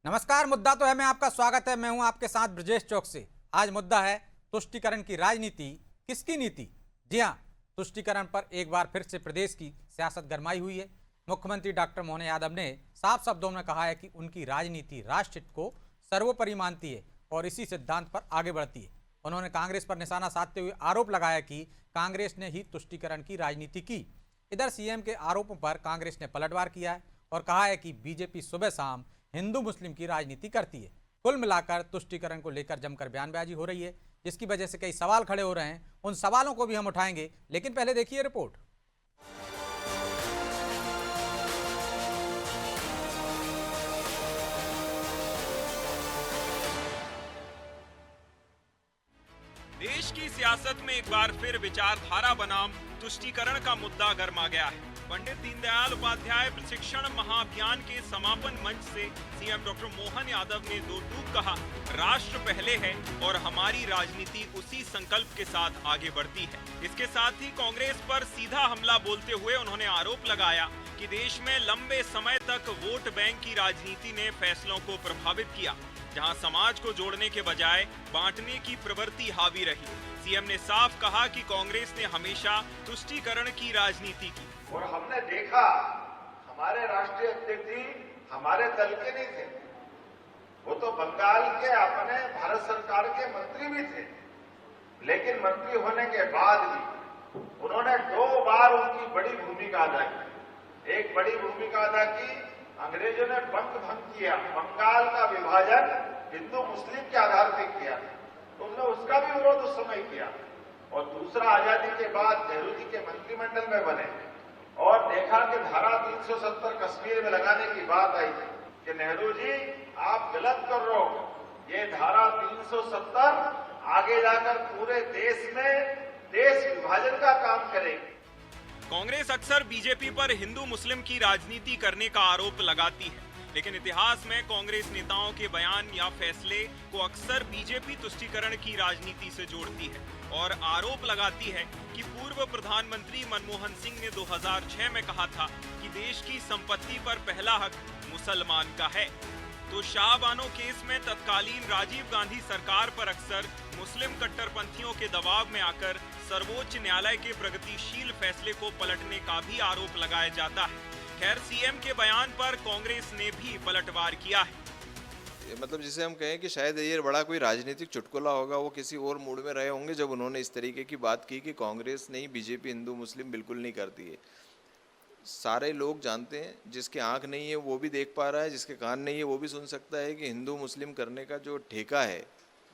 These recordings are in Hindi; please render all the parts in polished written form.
नमस्कार। मुद्दा तो है मैं आपका स्वागत है। मैं हूं आपके साथ ब्रजेश चौक से। आज मुद्दा है तुष्टीकरण की राजनीति किसकी नीति। जी हां, तुष्टीकरण पर एक बार फिर से प्रदेश की सियासत गरमाई हुई है। मुख्यमंत्री डॉक्टर मोहन यादव ने साफ शब्दों में कहा है कि उनकी राजनीति राष्ट्र हित को सर्वोपरि मानती है और इसी सिद्धांत पर आगे बढ़ती है। उन्होंने कांग्रेस पर निशाना साधते हुए आरोप लगाया कि कांग्रेस ने ही तुष्टीकरण की राजनीति की। इधर सीएम के आरोपों पर कांग्रेस ने पलटवार किया है और कहा है कि बीजेपी सुबह शाम हिंदू मुस्लिम की राजनीति करती है। कुल मिलाकर तुष्टीकरण को लेकर जमकर बयानबाजी हो रही है, जिसकी वजह से कई सवाल खड़े हो रहे हैं। उन सवालों को भी हम उठाएंगे, लेकिन पहले देखिए रिपोर्ट। देश की सियासत में एक बार फिर विचारधारा बनाम तुष्टीकरण का मुद्दा गर्मा गया है। पंडित दीनदयाल उपाध्याय प्रशिक्षण महाअभियान के समापन मंच से सीएम डॉक्टर मोहन यादव ने दो टूक कहा, राष्ट्र पहले है और हमारी राजनीति उसी संकल्प के साथ आगे बढ़ती है। इसके साथ ही कांग्रेस पर सीधा हमला बोलते हुए उन्होंने आरोप लगाया कि देश में लंबे समय तक वोट बैंक की राजनीति ने फैसलों को प्रभावित किया, जहां समाज को जोड़ने के बजाय बांटने की प्रवृत्ति हावी रही। सीएम ने साफ कहा कि कांग्रेस ने हमेशा तुष्टीकरण की राजनीति की। और हमने देखा हमारे राष्ट्रीय अध्यक्ष जी हमारे दल के नहीं थे, वो तो बंगाल के अपने भारत सरकार के मंत्री भी थे, लेकिन मंत्री होने के बाद भी उन्होंने दो बार उनकी बड़ी भूमिका अदा की। एक बड़ी भूमिका अदा की, अंग्रेजों ने बंग भंग किया, बंगाल का विभाजन हिंदू मुस्लिम के आधार पर किया, तो उन्होंने उसका भी विरोध उस समय किया। और दूसरा, आजादी के बाद नेहरू जी के मंत्रिमंडल में बने और देखा कि धारा 370 कश्मीर में लगाने की बात आई कि नेहरू जी आप गलत कर रहे हो, ये धारा 370 आगे जाकर पूरे देश में देश विभाजन का काम करेगी। कांग्रेस अक्सर बीजेपी पर हिंदू मुस्लिम की राजनीति करने का आरोप लगाती है, लेकिन इतिहास में कांग्रेस नेताओं के बयान या फैसले को अक्सर बीजेपी तुष्टीकरण की राजनीति से जोड़ती है और आरोप लगाती है कि पूर्व प्रधानमंत्री मनमोहन सिंह ने 2006 में कहा था कि देश की संपत्ति पर पहला हक मुसलमान का है। तो शाहबानो केस में तत्कालीन राजीव गांधी सरकार पर अक्सर मुस्लिम कट्टरपंथियों के दबाव में आकर सर्वोच्च न्यायालय के प्रगतिशील फैसले को पलटने का भी आरोप लगाया जाता है। खैर, सीएम के बयान पर कांग्रेस ने भी पलटवार किया है। मतलब जिसे हम कहें कि शायद ये बड़ा कोई राजनीतिक चुटकुला होगा, वो किसी और मूड में रहे होंगे जब उन्होंने इस तरीके की बात की कि कांग्रेस नहीं, बीजेपी हिंदू मुस्लिम बिल्कुल नहीं करती है। सारे लोग जानते हैं, जिसके आंख नहीं है वो भी देख पा रहा है, जिसके कान नहीं है वो भी सुन सकता है कि हिंदू मुस्लिम करने का जो ठेका है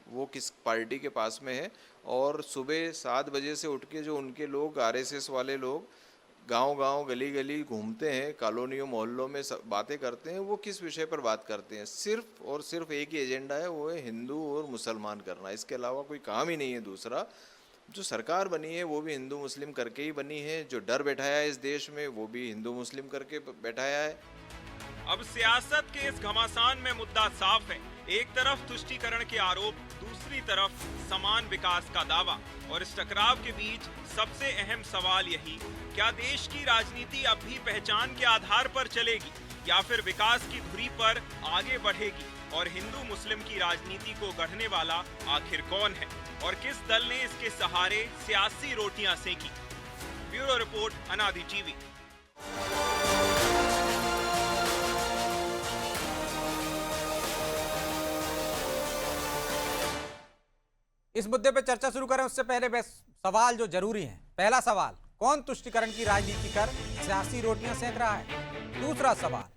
वो किस पार्टी के पास में है। और सुबह 7 बजे से उठ के जो उनके लोग, आरएसएस वाले लोग गांव-गांव गली-गली घूमते हैं, कॉलोनियों मोहल्लों में सब बातें करते हैं, वो किस विषय पर बात करते हैं? सिर्फ और सिर्फ एक ही एजेंडा है, वो है हिंदू और मुसलमान करना। इसके अलावा कोई काम ही नहीं है। दूसरा, जो सरकार बनी है वो भी हिंदू मुस्लिम करके ही बनी है, जो डर बैठाया है इस देश में वो भी हिंदू मुस्लिम करके बैठाया है। अब सियासत के इस घमासान में मुद्दा साफ है। एक तरफ तुष्टीकरण के आरोप, दूसरी तरफ समान विकास का दावा, और इस टकराव के बीच सबसे अहम सवाल यही, क्या देश की राजनीति अब भी पहचान के आधार पर चलेगी या फिर विकास की धुरी पर आगे बढ़ेगी? और हिंदू मुस्लिम की राजनीति को गढ़ने वाला आखिर कौन है और किस दल ने इसके सहारे सियासी रोटियां सेकी? ब्यूरो रिपोर्ट, अनादि टीवी। इस मुद्दे पर चर्चा शुरू करें उससे पहले सवाल जो जरूरी हैं। पहला सवाल, कौन तुष्टीकरण की राजनीति कर सियासी रोटियां सेक रहा है? दूसरा सवाल,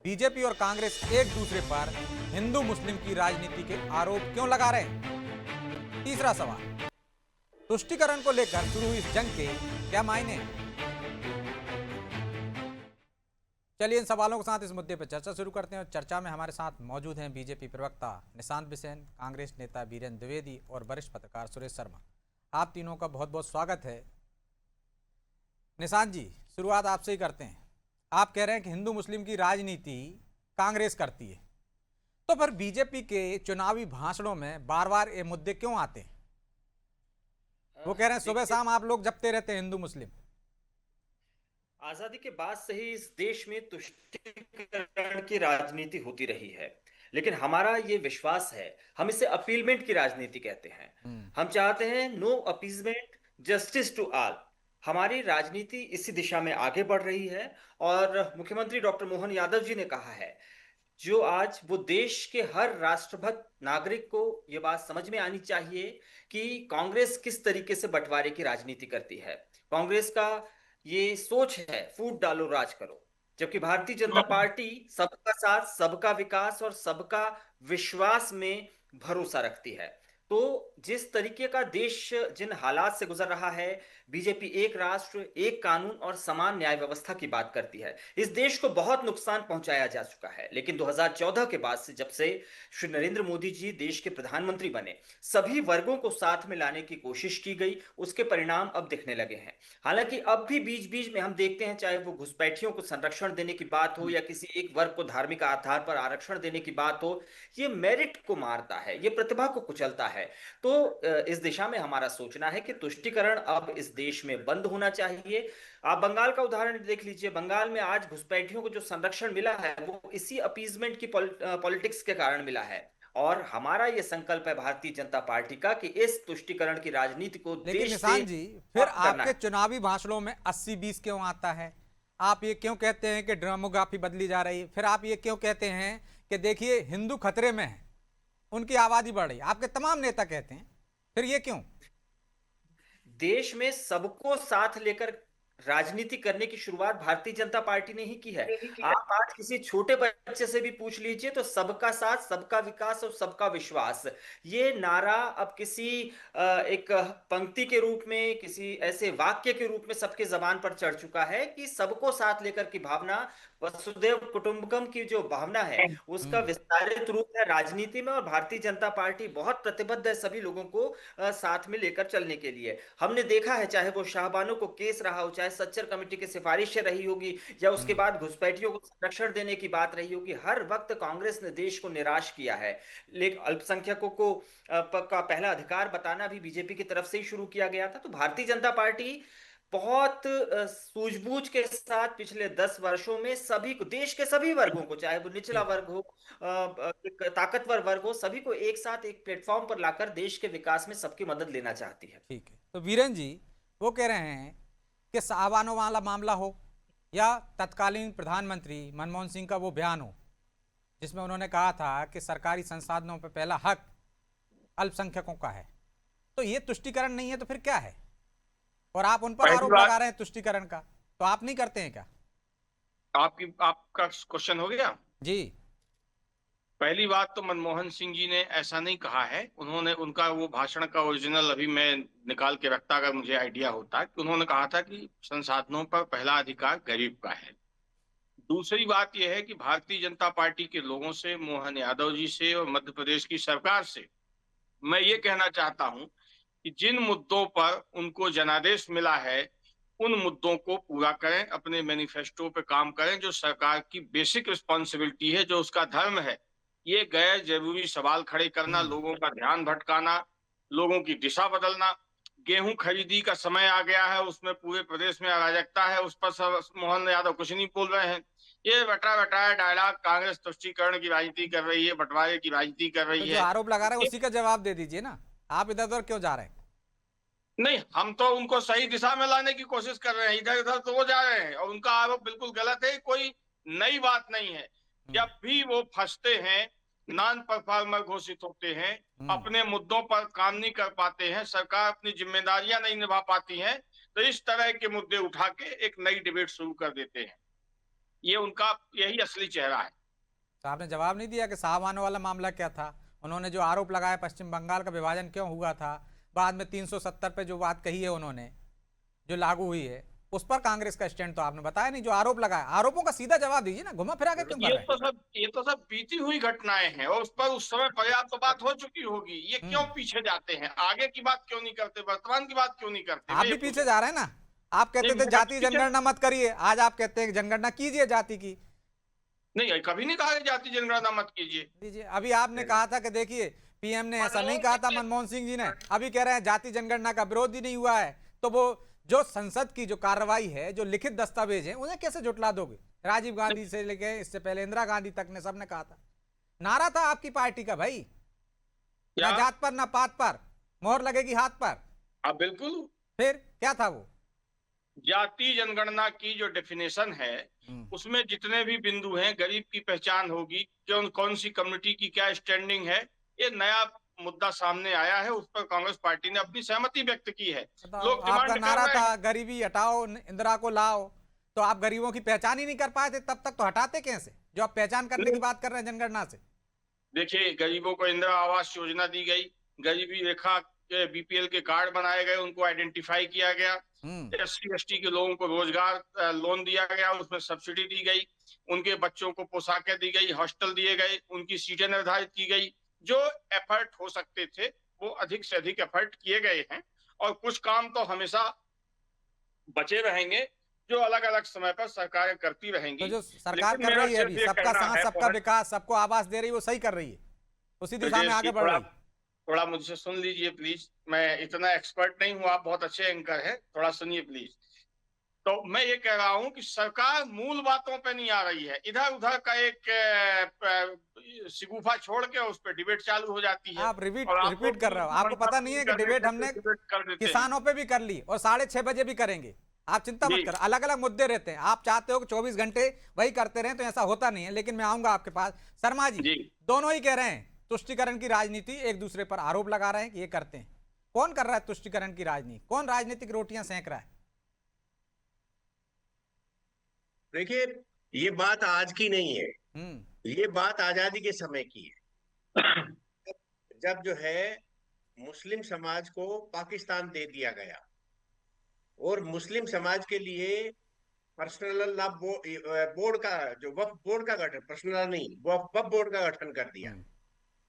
बीजेपी और कांग्रेस एक दूसरे पर हिंदू मुस्लिम की राजनीति के आरोप क्यों लगा रहे हैं? तीसरा सवाल, तुष्टीकरण को लेकर शुरू हुई इस जंग के क्या मायने हैं? चलिए इन सवालों के साथ इस मुद्दे पर चर्चा शुरू करते हैं। और चर्चा में हमारे साथ मौजूद हैं बीजेपी प्रवक्ता निशांत बिसेन, कांग्रेस नेता वीरेंद्र द्विवेदी और वरिष्ठ पत्रकार सुरेश शर्मा। आप तीनों का बहुत बहुत स्वागत है। निशांत जी, शुरुआत आपसे ही करते हैं। आप कह रहे हैं कि हिंदू मुस्लिम की राजनीति कांग्रेस करती है, तो फिर बीजेपी के चुनावी भाषणों में बार बार ये मुद्दे क्यों आते हैं? वो कह रहे हैं सुबह शाम आप लोग जपते रहते हैं हिंदू मुस्लिम। आजादी के बाद से ही इस देश में तुष्टीकरण की राजनीति होती रही है। लेकिन हमारा ये विश्वास है, हम इसे अपीलमेंट की राजनीति कहते हैं। हम चाहते हैं no appeasement, justice to all. हमारी राजनीति इसी दिशा में आगे बढ़ रही है और मुख्यमंत्री डॉक्टर मोहन यादव जी ने कहा है, जो आज वो देश के हर राष्ट्रभक्त नागरिक को ये बात समझ में आनी चाहिए कि कांग्रेस किस तरीके से बंटवारे की राजनीति करती है। कांग्रेस का ये सोच है फूट डालो राज करो, जबकि भारतीय जनता पार्टी सबका साथ, सबका विकास और सबका विश्वास में भरोसा रखती है। तो जिस तरीके का देश जिन हालात से गुजर रहा है, बीजेपी एक राष्ट्र एक कानून और समान न्याय व्यवस्था की बात करती है। इस देश को बहुत नुकसान पहुंचाया जा चुका है, लेकिन 2014 के बाद से, जब से श्री नरेंद्र मोदी जी देश के प्रधानमंत्री बने, सभी वर्गों को साथ में लाने की कोशिश की गई, उसके परिणाम अब दिखने लगे हैं। हालांकि अब भी बीच बीच में हम देखते हैं, चाहे वो घुसपैठियों को संरक्षण देने की बात हो या किसी एक वर्ग को धार्मिक आधार पर आरक्षण देने की बात हो, ये मेरिट को मारता है, ये प्रतिभा को कुचलता है। तो इस दिशा में हमारा सोचना है कि तुष्टीकरण अब इस देश में बंद होना चाहिए। आप बंगाल का उदाहरण देख लीजिए। बंगाल में आज घुसपैठियों को जो संरक्षण मिला है वो इसी अपीजमेंट की पॉलिटिक्स के कारण मिला है। और हमारा ये संकल्प है भारतीय जनता पार्टी का कि इस तुष्टीकरण की राजनीति को लेकिन देश निशान जी, फिर करना आपके है। चुनावी भाषणों में 80-20 क्यों आता है? आप ये क्यों कहते हैं कि डेमोग्राफी बदली जा रही है? फिर आप ये क्यों कहते हैं कि देखिए हिंदू खतरे में है, उनकी आबादी बढ़ रही है? आपके तमाम नेता कहते हैं, फिर ये क्यों? देश में सबको साथ लेकर राजनीति करने की शुरुआत भारतीय जनता पार्टी ने ही की है। आप आज किसी छोटे बच्चे से भी पूछ लीजिए तो सबका साथ, सबका विकास और सबका विश्वास, ये नारा अब किसी एक पंक्ति के रूप में, किसी ऐसे वाक्य के रूप में सबके जबान पर चढ़ चुका है कि सबको साथ लेकर की भावना, वसुदेव कुटुंबकम की जो भावना है, उसका विस्तारित रूप है राजनीति में। और भारतीय जनता पार्टी बहुत प्रतिबद्ध है सभी लोगों को साथ में लेकर चलने के लिए। हमने देखा है, चाहे वो शाहबानों को केस रहा हो, चाहे सच्चर कमेटी की सिफारिशें रही होगी, या उसके बाद घुसपैठियों को संरक्षण देने की बात रही होगी, हर वक्त कांग्रेस ने देश को निराश किया है। लेकिन अल्पसंख्यकों को का पहला अधिकार बताना भी बीजेपी की तरफ से ही शुरू किया गया था। तो भारतीय जनता पार्टी बहुत सूझबूझ के साथ पिछले 10 वर्षों में सभी को, देश के सभी वर्गों को, चाहे वो निचला वर्ग हो, एक ताकतवर वर्ग हो, सभी को एक साथ एक प्लेटफॉर्म पर लाकर देश के विकास में सबकी मदद लेना चाहती है। ठीक है, तो वीरेन जी वो कह रहे हैं कि साहबानों वाला मामला हो या तत्कालीन प्रधानमंत्री मनमोहन सिंह का वो बयान हो जिसमें उन्होंने कहा था कि सरकारी संसाधनों पर पहला हक अल्पसंख्यकों का है, तो ये तुष्टीकरण नहीं है तो फिर क्या है? और आप उन पर आरोप लगा रहे हैं तुष्टीकरण का, तो आप नहीं करते हैं क्या? आपका क्वेश्चन हो गया जी। पहली बात तो मनमोहन सिंह जी ने ऐसा नहीं कहा है। उन्होंने, उनका वो भाषण का ओरिजिनल अभी मैं निकाल के रखता अगर मुझे आइडिया होता, कि उन्होंने कहा था कि संसाधनों पर पहला अधिकार गरीब का है। दूसरी बात यह है कि भारतीय जनता पार्टी के लोगों से, मोहन यादव जी से और मध्य प्रदेश की सरकार से मैं ये कहना चाहता हूं कि जिन मुद्दों पर उनको जनादेश मिला है उन मुद्दों को पूरा करें, अपने मैनिफेस्टो पे काम करें, जो सरकार की बेसिक रिस्पॉन्सिबिलिटी है, जो उसका धर्म है। ये गैर जरूरी सवाल खड़े करना, लोगों का ध्यान भटकाना, लोगों की दिशा बदलना। गेहूं खरीदी का समय आ गया है, उसमें पूरे प्रदेश में अराजकता है, उस पर मोहन यादव कुछ नहीं बोल रहे हैं। ये बटाया डायलॉग, कांग्रेस तुष्टीकरण की राजनीति कर रही है, बंटवारे की राजनीति कर रही तो है। जो आरोप लगा रहे हैं उसी का जवाब दे दीजिए ना, आप इधर उधर क्यों जा रहे हैं? नहीं, हम तो उनको सही दिशा में लाने की कोशिश कर रहे हैं, इधर उधर तो वो जा रहे हैं और उनका आरोप बिल्कुल गलत है, कोई नई बात नहीं है। जब भी वो फंसते हैं, नॉन परफॉर्मर घोषित होते हैं, अपने मुद्दों पर काम नहीं कर पाते हैं, सरकार अपनी जिम्मेदारियां नहीं निभा पाती है, तो इस तरह के मुद्दे उठा के एक नई डिबेट शुरू कर देते हैं। ये उनका यही असली चेहरा है। तो आपने जवाब नहीं दिया कि साहबानों वाला मामला क्या था? उन्होंने जो आरोप लगाया पश्चिम बंगाल का विभाजन क्यों हुआ था, बाद में 370 पे जो बात कही है उन्होंने, जो लागू हुई है, उस पर कांग्रेस का स्टैंड तो आपने बताया नहीं। जो आरोप लगाया, आरोपों का सीधा जवाब दीजिए ना, घुमा फिरा के क्यों कर रहे हैं? ये तो सब बीती हुई घटनाएं हैं और उस पर उस समय पर्याप्त तो बात हो चुकी होगी। ये क्यों पीछे जाते हैं, आगे की बात क्यों नहीं करते, वर्तमान की बात क्यों नहीं करते? आप भी पीछे जा रहे हैं ना। आप कहते थे जाति जनगणना मत करिए, आज आप कहते हैं जनगणना कीजिए जाति की। नहीं, कभी नहीं कहा जाति जनगणना मत कीजिए। अभी आपने कहा था कि देखिए पीएम ने ऐसा नहीं कहा था, मनमोहन सिंह जी ने, अभी कह रहे हैं जाति जनगणना का विरोध ही नहीं हुआ है। तो वो जो संसद की जो कार्रवाई है, जो लिखित दस्तावेज है, उन्हें कैसे जुटला दोगे? राजीव गांधी से लेके इससे पहले इंदिरा गांधी तक ने सबने कहा था नारा था आपकी पार्टी का भाई, क्या? ना जात पर ना पात पर, मोहर लगेगी हाथ पर। अब बिल्कुल फिर क्या था वो? जाति जनगणना की जो डेफिनेशन है उसमें जितने भी बिंदु हैं, गरीब की पहचान होगी, कौन कौन सी कम्युनिटी की क्या स्टैंडिंग है, ये नया मुद्दा सामने आया है। उस पर कांग्रेस पार्टी ने अपनी सहमति व्यक्त की है। बताओ, लोग आपका डिमांड कर नारा रहे था हैं। गरीबी हटाओ इंदिरा को लाओ, तो आप गरीबों की पहचान ही नहीं कर पाए थे तब तक, तो हटाते कैसे जो आप पहचान करने की बात कर रहे हैं जनगणना से? देखिए, गरीबों को इंदिरा आवास योजना दी गई, गरीबी रेखा के बीपीएल के कार्ड बनाए गए, उनको आइडेंटिफाई किया गया, एससी एसटी के लोगों को रोजगार लोन दिया गया, उसमें सब्सिडी दी गई, उनके बच्चों को पोशाकें दी गई, हॉस्टल दिए गए, उनकी सीटें निर्धारित की गई। जो एफर्ट हो सकते थे वो अधिक से अधिक एफर्ट किए गए हैं, और कुछ काम तो हमेशा बचे रहेंगे जो अलग अलग समय पर सरकारें करती तो रहेंगी। जो सरकार लेकिन कर मेरा रही है सिर्फ अभी, ये सबका कहना साथ है, सबका विकास, सबको आवास दे रही है, वो सही कर रही है, उसी दिशा में ब्रजेश जी, आगे बढ़ रही है। थोड़ा मुझसे सुन लीजिए प्लीज। मैं इतना एक्सपर्ट नहीं हूँ, आप बहुत अच्छे एंकर हैं, थोड़ा सुनिए प्लीज। तो मैं ये कह रहा हूँ कि सरकार मूल बातों पे नहीं आ रही है, इधर उधर का एक शिगुफा छोड़ के उस पर डिबेट चालू हो जाती है। आप रिपीट और आप रिपीट कर रहे हो, आपको पता नहीं है कि डिबेट हमने कर देते हैं। किसानों पे भी कर ली और 6:30 बजे भी करेंगे। आप चिंता मत जी। करो, अलग अलग मुद्दे रहते हैं, आप चाहते हो कि 24 घंटे वही करते रहें, तो ऐसा होता नहीं है। लेकिन मैं आऊंगा आपके पास। शर्मा जी, जी। दोनों ही कह रहे हैं तुष्टीकरण की राजनीति, एक दूसरे पर आरोप लगा रहे हैं कि ये करते हैं। कौन कर रहा है तुष्टीकरण की राजनीति? कौन राजनीतिक रोटियां सेंक रहा है? देखिए, ये बात आज की नहीं है, ये बात आजादी के समय की है। जब जो है मुस्लिम समाज को पाकिस्तान दे दिया गया और मुस्लिम समाज के लिए पर्सनल लॉ बोर्ड का, जो वक्फ बोर्ड का गठन, पर्सनल नहीं, वक्फ बोर्ड का गठन कर दिया,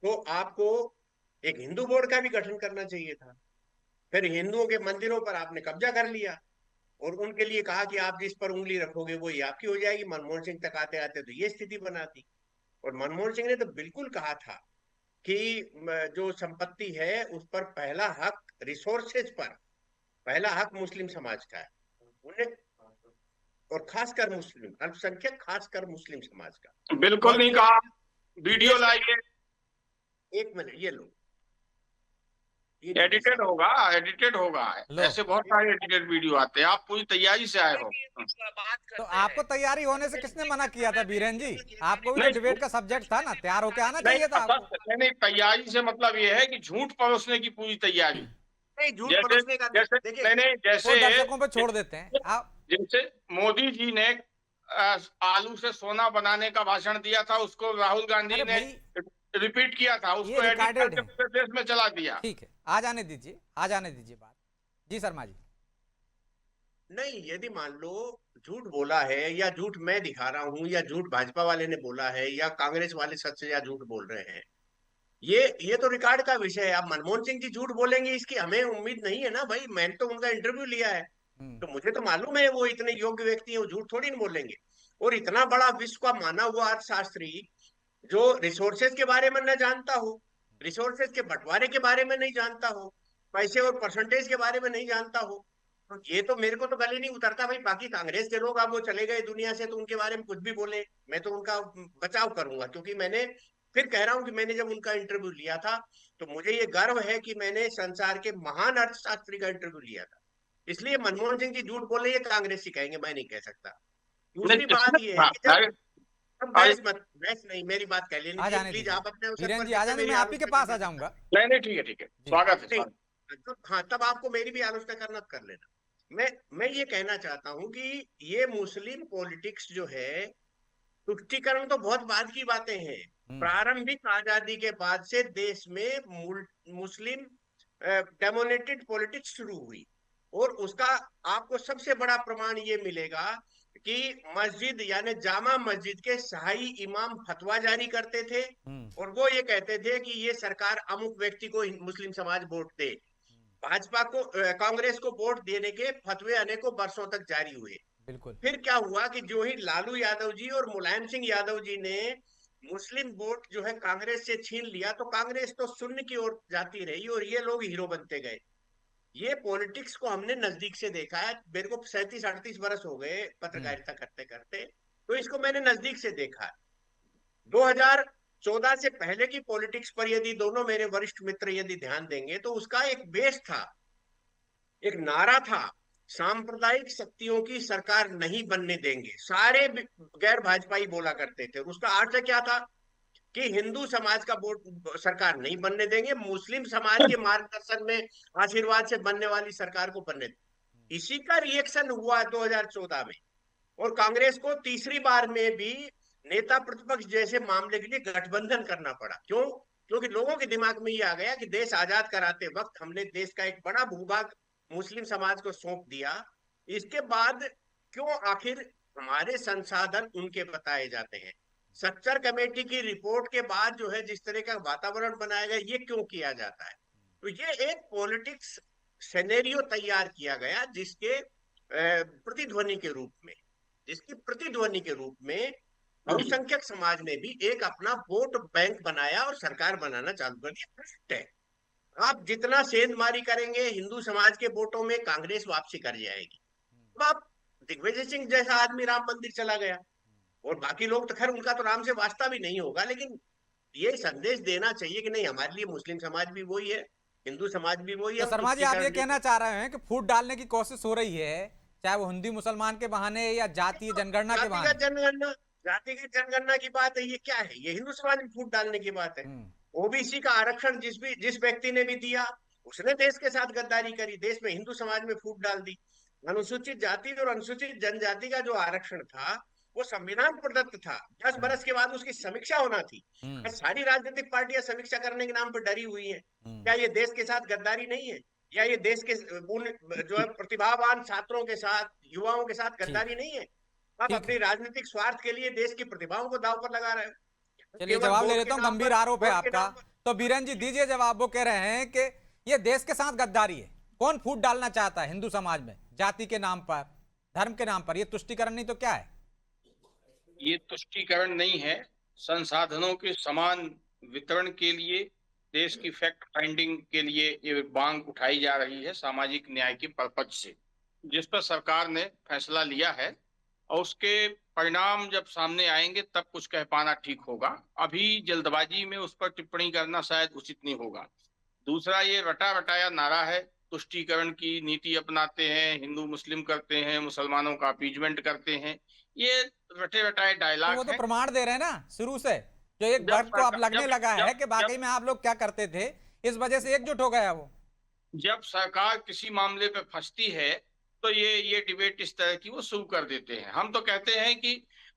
तो आपको एक हिंदू बोर्ड का भी गठन करना चाहिए था। फिर हिंदुओं के मंदिरों पर आपने कब्जा कर लिया और उनके लिए कहा कि आप जिस पर उंगली रखोगे वो ही आपकी हो जाएगी। मनमोहन सिंह तक आते आते तो ये स्थिति बना दी। और मनमोहन सिंह ने तो बिल्कुल कहा था कि जो संपत्ति है उस पर पहला हक, रिसोर्सेज पर पहला हक मुस्लिम समाज का है, उन्हें, और खासकर मुस्लिम अल्पसंख्यक, खासकर मुस्लिम समाज का। बिल्कुल नहीं कहा। वीडियो लाइए, एक मिनट, ये लो, एडिटेड होगा, एडिटेड होगा। ऐसे बहुत सारे एडिटेड वीडियो आते हैं, आप पूरी तैयारी से आए हो। तो आपको तैयारी होने से किसने मना किया था बीरेन जी? आपको भी तो डिबेट का सब्जेक्ट था ना, तैयार होके आना चाहिए था आपको। नहीं, तैयारी से मतलब ये है कि झूठ परोसने की पूरी तैयारी। नहीं, झूठ परोसने का जैसे वो दर्शकों पे छोड़ देते हैं आप। जैसे मोदी जी ने आलू से सोना बनाने का भाषण दिया था, उसको राहुल गांधी ने रिपीट किया था, उसको एडिट करके पूरे देश में चला दिया। ठीक है, आ जाने दीजिए, आ जाने दीजिए बात। जी शर्मा जी। नहीं, यदि मान लो झूठ बोला है, या झूठ मैं दिखा रहा हूं, या झूठ भाजपा वाले ने बोला है, या कांग्रेस वाले सच से या झूठ बोल रहे हैं, ये तो रिकॉर्ड का विषय है। अब मनमोहन सिंह जी झूठ बोलेंगे इसकी हमें उम्मीद नहीं है ना भाई। मैंने तो उनका इंटरव्यू लिया है, तो मुझे तो मालूम है वो इतने योग्य व्यक्ति हैं, वो झूठ थोड़ी नहीं बोलेंगे। और इतना बड़ा विश्व का माना हुआ अर्थशास्त्री जो रिसोर्सेज के बारे में न जानता हो, रिसोर्सेज के बंटवारे के बारे में नहीं जानता हो, पैसे और परसेंटेज के बारे में नहीं जानता हो, तो ये तो मेरे को तो गले नहीं उतरता भाई। बाकी कांग्रेस के लोग अब वो चले गए दुनिया से, तो उनके बारे में कुछ भी बोले, मैं तो उनका बचाव करूंगा। क्योंकि मैंने, फिर कह रहा हूं कि मैंने जब उनका इंटरव्यू लिया था तो मुझे ये गर्व है कि मैंने संसार के महान अर्थशास्त्री का इंटरव्यू लिया था। इसलिए मनमोहन सिंह जी झूठ बोले ये कांग्रेस ही कहेंगे, मैं नहीं कह सकता। दूसरी बात ये है कि जब बहस नहीं, मेरी बात कह लेनी चाहिए प्लीज। आप अपने वीरेन जी आ जाने, मैं आप ही के पास आ जाऊंगा। नहीं, ठीक है, स्वागत है। हाँ, तब आपको मेरी भी आलोचना करना कर लेना। मैं ये कहना चाहता हूं कि ये मुस्लिम पॉलिटिक्स जो है, तुष्टीकरण तो बहुत बाद की बातें हैं। प्रारंभिक आजादी के बाद से देश में मुस्लिम डोमिनेटेड पॉलिटिक्स शुरू हुई, और उसका आपको सबसे बड़ा प्रमाण ये मिलेगा कि मस्जिद यानी जामा मस्जिद के शाही इमाम फतवा जारी करते थे, और वो ये कहते थे कि ये सरकार अमुक व्यक्ति को मुस्लिम समाज वोट दे। भाजपा को, कांग्रेस को वोट देने के फतवे अनेकों वर्षों तक जारी हुए। बिल्कुल। फिर क्या हुआ कि जो ही लालू यादव जी और मुलायम सिंह यादव जी ने मुस्लिम वोट जो है कांग्रेस से छीन लिया, तो कांग्रेस तो शून्य की ओर जाती रही और ये लोग हीरो बनते गए। ये पॉलिटिक्स को हमने नजदीक से देखा है। मेरे को 37-38 वर्ष हो गए पत्रकारिता करते करते, तो इसको मैंने नजदीक से देखा है। 2014 से पहले की पॉलिटिक्स पर यदि दोनों मेरे वरिष्ठ मित्र यदि ध्यान देंगे तो उसका एक बेस था, एक नारा था, सांप्रदायिक शक्तियों की सरकार नहीं बनने देंगे। सारे गैर भाजपाई बोला करते थे। उसका अर्थ क्या था कि हिंदू समाज का बोर्ड सरकार नहीं बनने देंगे, मुस्लिम समाज के मार्गदर्शन में आशीर्वाद से बनने वाली सरकार को बनने देंगे। इसी का रिएक्शन हुआ 2014 में, और कांग्रेस को तीसरी बार में भी नेता प्रतिपक्ष जैसे मामले के लिए गठबंधन करना पड़ा। क्यों? क्योंकि लोगों के दिमाग में ये आ गया कि देश आजाद कराते वक्त हमने देश का एक बड़ा भूभाग मुस्लिम समाज को सौंप दिया, इसके बाद क्यों आखिर हमारे संसाधन उनके बताए जाते हैं। सक्चर कमेटी की रिपोर्ट के बाद जो है जिस तरह का वातावरण बनाया गया, ये क्यों किया जाता है? तो ये एक पॉलिटिक्स सिनेरियो तैयार किया गया जिसके प्रतिध्वनि के रूप में, बहुसंख्यक समाज ने भी एक अपना वोट बैंक बनाया और सरकार बनाना चालू कर दिया। फर्स्ट है, आप जितना सेंधमारी करेंगे हिंदू समाज के वोटों में, कांग्रेस वापसी कर जाएगी। अब आप दिग्विजय सिंह जैसा आदमी राम मंदिर चला गया, और बाकी लोग तो खैर उनका तो राम से वास्ता भी नहीं होगा, लेकिन ये संदेश देना चाहिए कि नहीं, हमारे लिए मुस्लिम समाज भी वही है, हिंदू समाज भी वही है। तो शर्मा जी, आप ये कहना चाह रहे हैं कि फूट डालने की कोशिश हो रही है, चाहे वो हिंदू मुसलमान के बहाने या जातीय जनगणना के बहाने? जातिगत जनगणना की बात है, ये क्या है? ये हिंदू समाज में फूट डालने की बात है। ओबीसी का आरक्षण जिस व्यक्ति ने भी दिया, उसने देश के साथ गद्दारी करी, देश में हिंदू समाज में फूट डाल दी। अनुसूचित जाति और अनुसूचित जनजाति का जो आरक्षण था वो संविधान प्रदत्त था। 10 बरस के बाद उसकी समीक्षा होना थी। सारी राजनीतिक पार्टियां समीक्षा करने के नाम पर डरी हुई हैं। क्या ये देश के साथ गद्दारी नहीं है? या ये देश के जो है प्रतिभावान छात्रों के साथ, युवाओं के साथ गद्दारी नहीं है? आप अपनी राजनीतिक स्वार्थ के लिए देश की प्रतिभाओं को दांव पर लगा रहे हो। चलिए जवाब ले लेता हूँ, गंभीर आरोप है आपका, तो बीरेन जी दीजिए जवाब। वो कह रहे हैं कि ये देश के साथ गद्दारी है। कौन फूट डालना चाहता है हिंदू समाज में? जाति के नाम पर, धर्म के नाम पर। ये तुष्टीकरण नहीं तो क्या है? ये तुष्टीकरण नहीं है, संसाधनों के समान वितरण के लिए, देश की फैक्ट फाइंडिंग के लिए ये मांग उठाई जा रही है सामाजिक न्याय के पर्पज से, जिस पर सरकार ने फैसला लिया है, और उसके परिणाम जब सामने आएंगे तब कुछ कह पाना ठीक होगा। अभी जल्दबाजी में उस पर टिप्पणी करना शायद उचित नहीं होगा। दूसरा, ये रटा रटाया नारा है, तुष्टीकरण की नीति अपनाते हैं, हिंदू मुस्लिम करते हैं, मुसलमानों का अपीजमेंट करते हैं, ये रटे रटाए डायलॉग। तो वो तो प्रमाण दे रहे हैं ना शुरू से, जो एक वर्ग को अब लगने लगा है कि वाकई में आप लोग क्या करते थे, इस वजह से एकजुट हो गया वो। जब सरकार किसी मामले पे फंसती है तो ये डिबेट इस तरह की वो शुरू कर देते हैं। हम तो कहते हैं कि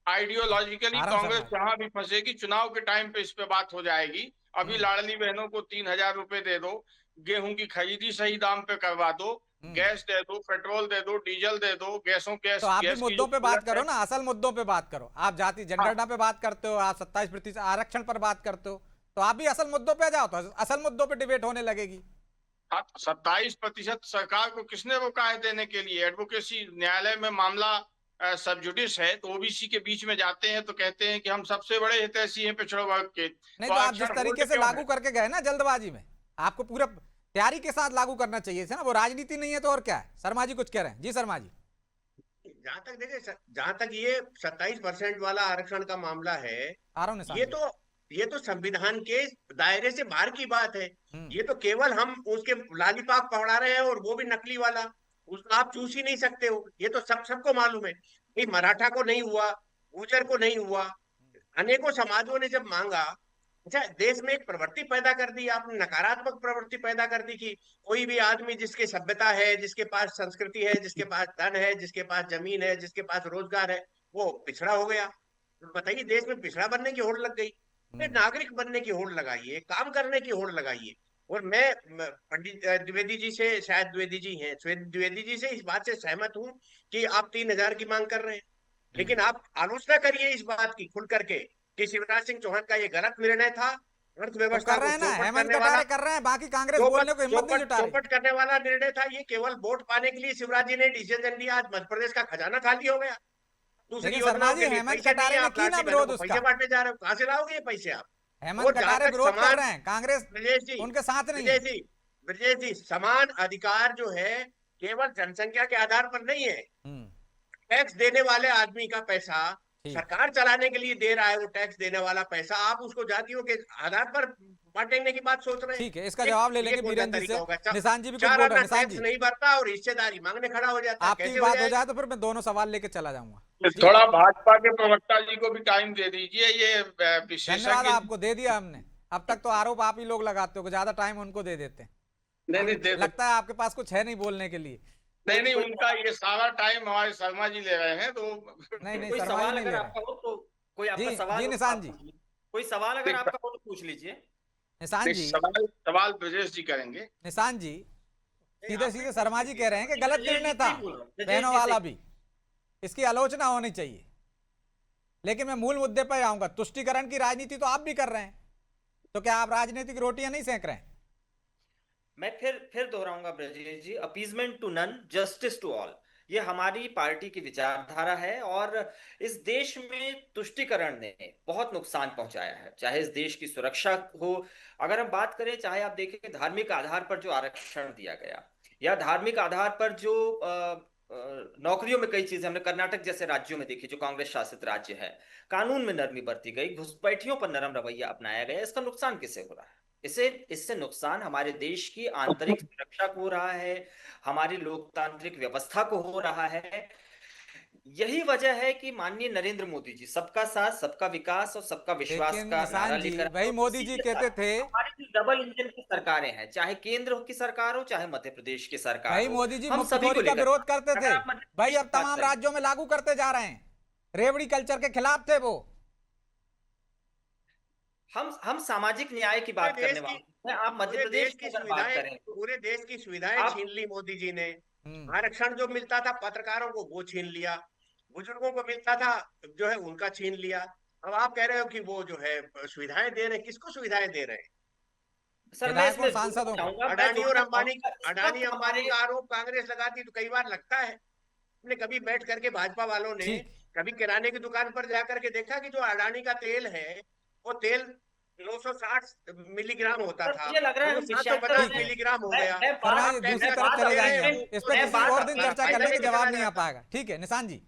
आइडियोलॉजिकली कांग्रेस जहां भी फंसेगी, चुनाव के टाइम पे इस पे बात हो जाएगी। अभी लाडली बहनों को 3000 रुपए दे दो, गेहूं की खरीदी सही दाम पे करवा दो, गैस दे दो, पेट्रोल दे दो, डीजल दे दो, तो आप भी मुद्दों पे बात करो ना, असल मुद्दों पे बात करो। आप जाति जनगणना पे बात करते हो, आप 27% आरक्षण पर बात करते हो, तो आप भी असल मुद्दों पे जाओ, तो असल मुद्दों पे डिबेट होने लगेगी। 27% सरकार को किसने रोका है देने के लिए? एडवोकेसी न्यायालय में मामला सब जुडिस है, तो ओबीसी के बीच में जाते हैं तो कहते हैं कि हम सबसे बड़े हितैषी हैं पिछड़े वर्ग के। नहीं, तो आप जिस तरीके से लागू करके गए ना जल्दबाजी में, आपको पूरा तैयारी के साथ लागू करना चाहिए था ना। वो राजनीति नहीं है तो और क्या है? शर्मा जी कुछ कह रहे हैं। जी शर्मा जी। जहां तक देखिए, जहां तक ये 27% वाला आरक्षण का मामला है, ये तो संविधान के दायरे से बाहर की बात है। ये तो केवल हम उसके लालीपाप पढ़ा रहे हैं, और वो भी नकली वाला, उसको आप चूस ही नहीं सकते हो। ये तो सबको मालूम है कि मराठा को नहीं हुआ, गुर्जर को नहीं हुआ, अनेकों समाजों ने जब मांगा। अच्छा, देश में एक प्रवृत्ति पैदा कर दी आपने, नकारात्मक प्रवृत्ति पैदा कर दी कि कोई भी आदमी जिसके सभ्यता है, जिसके पास संस्कृति है, जिसके पास धन है, जिसके पास जमीन है, जिसके पास रोजगार है, वो पिछड़ा हो गया। तो बताइए, देश में पिछड़ा बनने की होड़ लग गई। नागरिक बनने की होड़ लगाइए, काम करने की होड़ लगाइए। और मैं पंडित द्विवेदी जी से, शायद द्विवेदी जी हैं, द्विवेदी जी से इस बात से सहमत हूं कि आप 3000 की मांग कर रहे हैं, लेकिन आप आलोचना करिए इस बात की खुल करके कि शिवराज सिंह चौहान का ये गलत निर्णय था। अर्थव्यवस्था कर रहे हैं ना, हेमंत कटारे कर रहे हैं, बाकी कांग्रेस बोलने को हिम्मत नहीं जुटा रही। चौपट करने वाला निर्णय था ये, केवल वोट पाने के लिए शिवराज जी ने डिसीजन लिया। आज मध्य प्रदेश का खजाना खाली हो गया। दूसरी योजनाओं के लिए पैसे नहीं है, आप पैसे बांटने जा रहे हो, कहां से लाओगे ये पैसे आप? हेमंत कटारे विरोध कर रहे हैं, कांग्रेस उनके साथ नहीं है। ब्रजेश जी, समान अधिकार जो है केवल जनसंख्या के आधार पर नहीं है। टैक्स देने वाले आदमी का पैसा सरकार चलाने के लिए दे रहा है वो टैक्स देने वाला पैसा, आप उसको जातियों के आधार पर बांटने की बात सोच रहे हैं। ठीक है, इसका जवाब ले लेंगे कौन सा बीरेंद्र जी तरीका से। होगा? निशान जी भी कुछ चार बोल रहे आना हैं। निशान टैक्स जी, नहीं भरता और हिस्सेदारी मांगने खड़ा हो जाता है, आपकी कैसे बात हो जाएगा? जाए तो फिर मैं दोनों सवाल लेके चला जाऊंगा। थोड़ा भाजपा के प्रवक्ता जी को भी टाइम दे दीजिए। ये धन्यवाद, विशेषज्ञ आपको दे दिया हमने। अब तक तो आरोप आप ही लोग लगाते हो, ज्यादा टाइम उनको दे देते हैं। नहीं दे दो। लगता है आपके पास कुछ है नहीं बोलने के लिए। नहीं उनका ये सारा टाइम हमारे शर्मा जी ले रहे हैं, तो नहीं कोई शर्मा जी सवाल नहीं ले अगर रहे। आपका हो तो कोई आपका जी सवाल जी हो तो निशान आप जी, पूछ लीजिए। कोई सवाल अगर आपका हो तो पूछ लीजिए। निशान जी, सवाल ब्रजेश जी करेंगे। निशान जी, सीधे सीधे शर्मा जी कह रहे हैं कि गलत निर्णय था बहनों वाला भी, इसकी आलोचना होनी चाहिए। लेकिन मैं मूल मुद्दे पर आऊंगा। तुष्टीकरण की राजनीति तो आप भी कर रहे हैं, तो क्या आप राजनीतिक रोटियां नहीं सेक रहे हैं? मैं फिर दोहराऊंगा Brajesh ji, appeasement to none, justice to all, ये हमारी पार्टी की विचारधारा है। और इस देश में तुष्टीकरण ने बहुत नुकसान पहुंचाया है, चाहे इस देश की सुरक्षा हो, अगर हम बात करें, चाहे आप देखें धार्मिक आधार पर जो आरक्षण दिया गया, या धार्मिक आधार पर जो नौकरियों में कई चीजें हमने कर्नाटक जैसे राज्यों में देखी जो कांग्रेस शासित राज्य है, कानून में नरमी बरती गई, घुसपैठियों पर नरम रवैया अपनाया गया, इसका नुकसान किसे हो रहा है? इससे नुकसान हमारे देश की आंतरिक सुरक्षा को हो रहा है, हमारी लोकतांत्रिक व्यवस्था को हो रहा है। यही वजह है कि माननीय नरेंद्र मोदी जी सबका साथ, सबका विकास और सबका विश्वास लेकिन का नारा निशान जी, लेकर वही मोदी जी कहते थे, हमारी जो डबल इंजन की सरकारें हैं, चाहे केंद्र की सरकार हो चाहे मध्य प्रदेश की सरकार भाई हो, मोदी जी हम सभी को मुफ्तखोरी का लेकर विरोध करते अगर थे। आप मध्य भाई प्रदेश अब की बात तमाम करें, राज्यों में लागू करते जा रहे हैं। रेवड़ी कल्चर के खिलाफ थे वो। हम सामाजिक न्याय की बात करने वाले हैं। आप मध्य पूरे प्रदेश देश की की अगर बात सुविधाएं, करें तो पूरे देश की सुविधाएं आप छीन ली मोदी जी ने। हम्म, आरक्षण जो मिलता था पत्रकारों को वो छीन लिया, बुजुर्गों को मिलता था जो है उनका छीन लिया। अब आप कह रहे हो कि वो जो है सुविधाएं दे रहे हैं, किसको सुविधाएं दे रहे हैं? सर मैं विधायकों इसमें सांसदों को। चाहूंगा, मैं अडानी और जोड़ना अंबानी, चाहूंगा, इस अडानी वक्त अंबानी हमारे का आरोप कांग्रेस लगाती तो कई बार लगता है। हमने कभी बैठ करके भाजपा वालों ने ठीक, कभी किराने की दुकान पर जाकर के देखा कि जो अडानी का तेल है वो तेल 960 मिलीग्राम होता सर था, मुझे लग रहा है वो हम 750 ठीक है। मिलीग्राम हो मैं गया। मैं और शर्मा आप जी बात दूसरी कहते तरफ हैं चले जाएंगे हम। अपीलमेंट, इस पर मैं किसी बात और दिन अपना चर्चा फायदा कर लेंगे, लेके जवाब चला नहीं आ जाता। पाएगा। ठीक है निशान जी।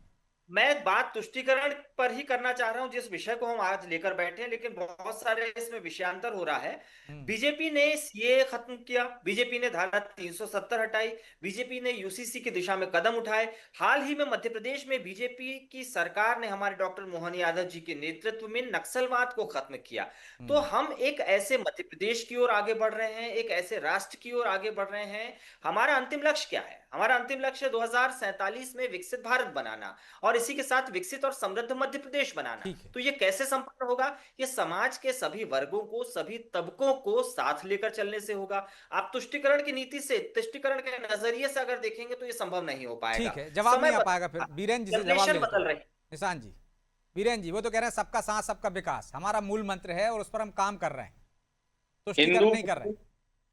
मैं बात तुष्टीकरण पर ही करना चाह रहा हूं, जिस विषय को हम आज लेकर बैठे हैं, लेकिन बहुत सारे इसमें विषयांतर हो रहा है। बीजेपी ने सीए खत्म किया, बीजेपी ने धारा 370 हटाई, बीजेपी ने यूसीसी की दिशा में कदम उठाए। हाल ही में मध्य प्रदेश में बीजेपी की सरकार ने हमारे डॉक्टर मोहन यादव जी के नेतृत्व में नक्सलवाद को खत्म किया। तो हम एक ऐसे मध्य प्रदेश की ओर आगे बढ़ रहे हैं, एक ऐसे राष्ट्र की ओर आगे बढ़ रहे हैं। हमारा अंतिम लक्ष्य क्या है? हमारा अंतिम लक्ष्य 2047 में विकसित भारत बनाना और इसी के साथ विकसित और समृद्ध मध्य प्रदेश बनाना। तो ये कैसे संपन्न होगा? ये समाज के सभी वर्गों को, सभी तबकों को साथ लेकर चलने से होगा। आप तुष्टीकरण की नीति से, तुष्टीकरण के नजरिए से अगर देखेंगे तो ये संभव नहीं हो पाएगा। ठीक है, जवाब नहीं आ पाएगा। फिर बीरेन्द्र जी से जवाब ले बदल रही। निशान जी, बीरेन्द्र जी वो तो कह रहे हैं सबका साथ सबका विकास हमारा मूल मंत्र है और उस पर हम काम कर रहे हैं, तुष्टीकरण नहीं कर रहे हैं।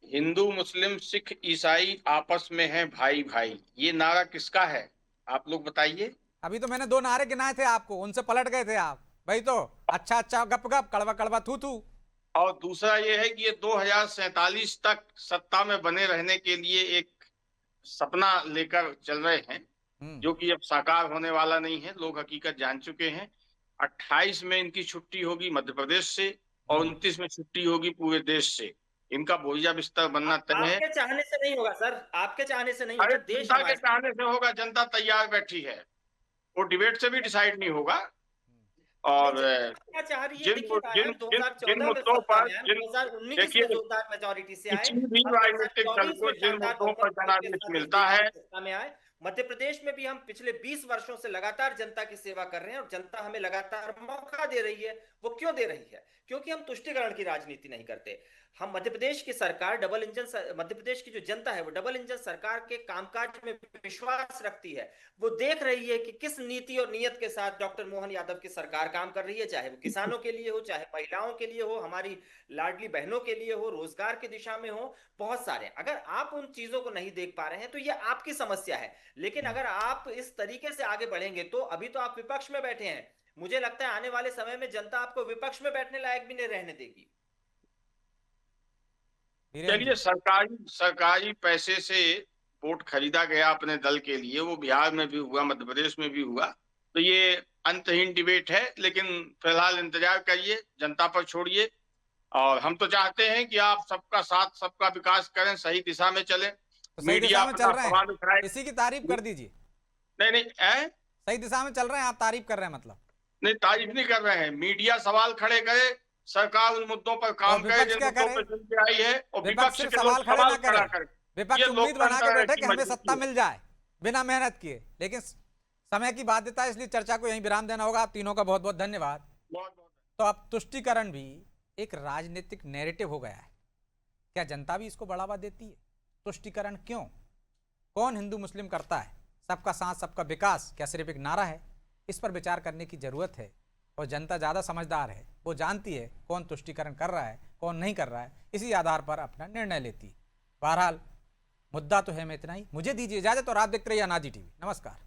हिंदू मुस्लिम सिख ईसाई आपस में है भाई भाई, ये नारा किसका है? आप लोग बताइए। अभी तो मैंने 2 नारे गिनाए थे आपको, उनसे पलट गए थे आप। भाई तो अच्छा अच्छा गप गप, कड़वा कड़वा थू थू। और दूसरा ये है कि ये 2047 तक सत्ता में बने रहने के लिए एक सपना लेकर चल रहे हैं, जो कि अब साकार होने वाला नहीं है। लोग हकीकत जान चुके हैं। 28 में इनकी छुट्टी होगी मध्य प्रदेश से और 29 में छुट्टी होगी पूरे देश से। इनका बोरिया बिस्तर बनना तय है। आपके चाहने से नहीं होगा सर, आपके चाहने से नहीं होगा। अरे देश जनता के चाहने से होगा, जनता तैयार बैठी है, वो डिबेट से भी डिसाइड नहीं होगा। और क्या चाह रही है? जिन देखिए, जिन जिन जिन मुद्दों पर, जिन 2019 में जोरदार मेजॉरिटी से आए, किसी भी राजनीतिक दल को जिन मुद्दों पर जनादेश मिलता है, में आए। मध्य प्रदेश में भी हम पिछले 20 वर्षों से लगातार जनता की सेवा कर रहे हैं और जनता हमें लगातार मौका दे रही है। वो क्यों दे रही है? क्योंकि हम तुष्टीकरण की राजनीति नहीं करते। हम मध्य प्रदेश की सरकार, डबल इंजन, मध्य प्रदेश की जो जनता है वो डबल इंजन सरकार के कामकाज में विश्वास रखती है। वो देख रही है कि किस नीति और नियत के साथ डॉक्टर मोहन यादव की सरकार काम कर रही है, चाहे वो किसानों के लिए हो, चाहे महिलाओं के लिए हो, हमारी लाडली बहनों के लिए हो, रोजगार की दिशा में हो, बहुत सारे। अगर आप उन चीजों को नहीं देख पा रहे हैं तो ये आपकी समस्या है। लेकिन अगर आप इस तरीके से आगे बढ़ेंगे तो, अभी तो आप विपक्ष में बैठे हैं, मुझे लगता है आने वाले समय में जनता आपको विपक्ष में बैठने लायक भी नहीं रहने देगी। चलिए, सरकारी पैसे से वोट खरीदा गया अपने दल के लिए, वो बिहार में भी हुआ, मध्य प्रदेश में भी हुआ। तो ये अंतहीन डिबेट है, लेकिन फिलहाल इंतजार करिए, जनता पर छोड़िए। और हम तो चाहते हैं कि आप सबका साथ, सबका विकास करें, सही दिशा में चलें। तो सही मीडिया दिशा में चल अपना रहे सवाल उठाए। हैं, इसी की तारीफ कर दीजिए। नहीं नहीं सही दिशा में चल रहे हैं, आप तारीफ कर रहे हैं मतलब। नहीं, तारीफ नहीं कर रहे हैं। मीडिया सवाल खड़े करे, सरकार उन मुद्दों पर काम करे विपक्ष जिन क्या मुद्दों करे? पर चल के आई है, और विपक्ष विपक्ष सिर्फ के सवाल लोग खड़े सवाल ना खड़ा करे, करें। विपक्ष ये उम्मीद बना के लोकतंत्र बैठे की कि हमें मजबूती सत्ता है। मिल जाए बिना मेहनत किए। लेकिन समय की बाध्यता है, इसलिए चर्चा को यहीं विराम देना होगा। आप तीनों का बहुत बहुत धन्यवाद। बहुत बहुत तो अब तुष्टीकरण भी एक राजनीतिक नैरेटिव हो गया है। क्या जनता भी इसको बढ़ावा देती है? तुष्टीकरण क्यों? कौन हिंदू मुस्लिम करता है? सबका साथ सबका विकास क्या सिर्फ एक नारा है? इस पर विचार करने की जरूरत है। और जनता ज़्यादा समझदार है, वो जानती है कौन तुष्टीकरण कर रहा है, कौन नहीं कर रहा है, इसी आधार पर अपना निर्णय लेती है। बहरहाल मुद्दा तो है में इतना ही। मुझे दीजिए इजाज़त और आप देखते रहिए अनाजी टीवी। नमस्कार।